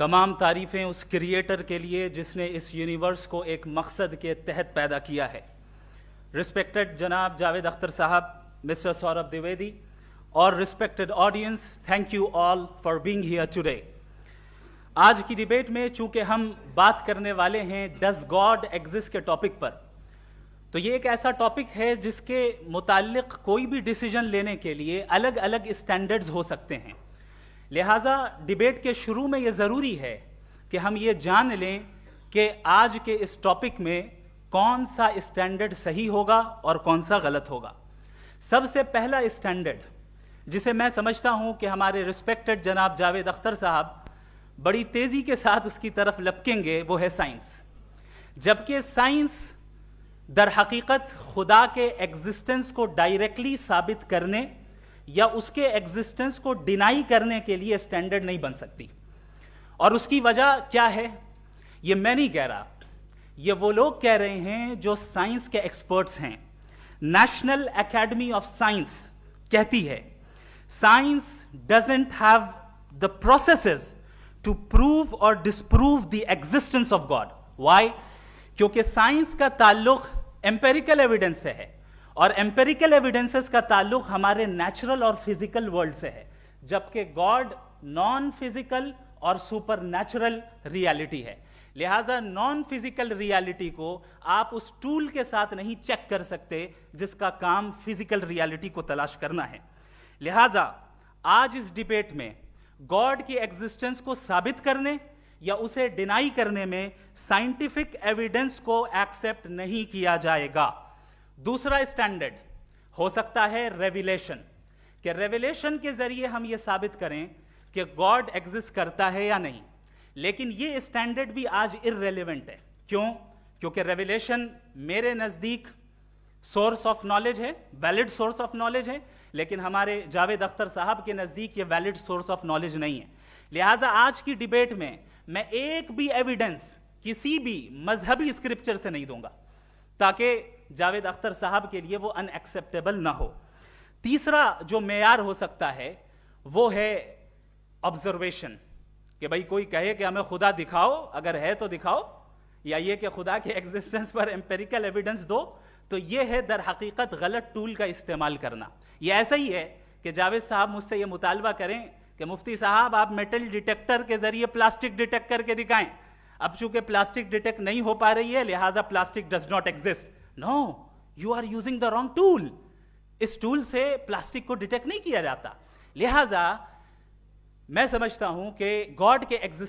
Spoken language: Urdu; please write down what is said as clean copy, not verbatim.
تمام تعریفیں اس کریٹر کے لیے جس نے اس یونیورس کو ایک مقصد کے تحت پیدا کیا ہے. رسپیکٹڈ جناب جاوید اختر صاحب, مسٹر سوربھ دیویدی اور respected audience, thank you all for being here today. آج کی ڈیبیٹ میں چونکہ ہم بات کرنے والے ہیں ڈز گاڈ ایگزسٹ کے ٹاپک پر, تو یہ ایک ایسا ٹاپک ہے جس کے متعلق کوئی بھی ڈیسیجن لینے کے لیے الگ الگ اسٹینڈرڈز ہو سکتے ہیں. لہٰذا ڈیبیٹ کے شروع میں یہ ضروری ہے کہ ہم یہ جان لیں کہ آج کے اس ٹاپک میں کون سا اسٹینڈرڈ صحیح ہوگا اور کون سا غلط ہوگا. سب سے پہلا اسٹینڈرڈ جسے میں سمجھتا ہوں کہ ہمارے رسپیکٹڈ جناب جاوید اختر صاحب بڑی تیزی کے ساتھ اس کی طرف لپکیں گے, وہ ہے سائنس. جبکہ سائنس در حقیقت خدا کے ایگزسٹنس کو ڈائریکٹلی ثابت کرنے یا اس کے ایگزسٹنس کو ڈینائی کرنے کے لیے اسٹینڈرڈ نہیں بن سکتی. اور اس کی وجہ کیا ہے یہ میں نہیں کہہ رہا, یہ وہ لوگ کہہ رہے ہیں جو سائنس کے ایکسپرٹس ہیں. نیشنل اکیڈمی آف سائنس کہتی ہے science doesn't have the processes to prove اور disprove the existence of God. Why? کیونکہ سائنس کا تعلق ایمپیریکل ایویڈنس سے ہے, اور ایمپیریکل ایویڈنسز کا تعلق ہمارے نیچرل اور فزیکل ورلڈ سے ہے, جبکہ گاڈ نان فزیکل اور سپر نیچرل ریالٹی ہے. لہٰذا نان فزیکل ریالٹی کو آپ اس ٹول کے ساتھ نہیں چیک کر سکتے جس کا کام فزیکل ریالٹی کو تلاش کرنا ہے. لہٰذا آج اس ڈیبیٹ میں گاڈ کی ایگزسٹنس کو ثابت کرنے یا اسے ڈینائی کرنے میں سائنٹیفک ایویڈنس کو ایکسپٹ نہیں کیا جائے گا. دوسرا اسٹینڈرڈ ہو سکتا ہے ریویلیشن, کہ ریویلیشن کے ذریعے ہم یہ ثابت کریں کہ گاڈ ایگزسٹ کرتا ہے یا نہیں. لیکن یہ اسٹینڈرڈ بھی آج ارریلیونٹ ہے. کیوں؟ کیونکہ ریویلیشن میرے نزدیک سورس آف نالج ہے, ویلڈ سورس آف نالج ہے, لیکن ہمارے جاوید اختر صاحب کے نزدیک یہ ویلڈ سورس آف نالج نہیں ہے. لہٰذا آج کی ڈیبیٹ میں ایک بھی ایویڈنس کسی بھی مذہبی اسکرپچر سے نہیں دوں گا تاکہ جاوید اختر صاحب کے لیے وہ ان ایکسیپٹیبل نہ ہو. تیسرا جو معیار ہو سکتا ہے وہ ہے آبزرویشن, کہ بھائی کوئی کہے کہ ہمیں خدا دکھاؤ, اگر ہے تو دکھاؤ, یا یہ کہ خدا کے ایگزسٹنس پر ایمپیریکل ایویڈنس دو. تو یہ ہے در حقیقت غلط ٹول کا استعمال کرنا. یہ ایسا ہی ہے کہ جاوید صاحب مجھ سے یہ مطالبہ کریں کہ مفتی صاحب آپ میٹل ڈیٹیکٹر کے ذریعے پلاسٹک ڈیٹیکٹ کر کے دکھائیں. اب چونکہ پلاسٹک ڈیٹیکٹ نہیں ہو پا رہی ہے لہٰذا plastic does not exist. No, you are using the wrong tool. اس ٹول سے پلاسٹک کو ڈیٹیکٹ نہیں کیا جاتا. لہٰذا میں سمجھتا ہوں کہ گاڈ کے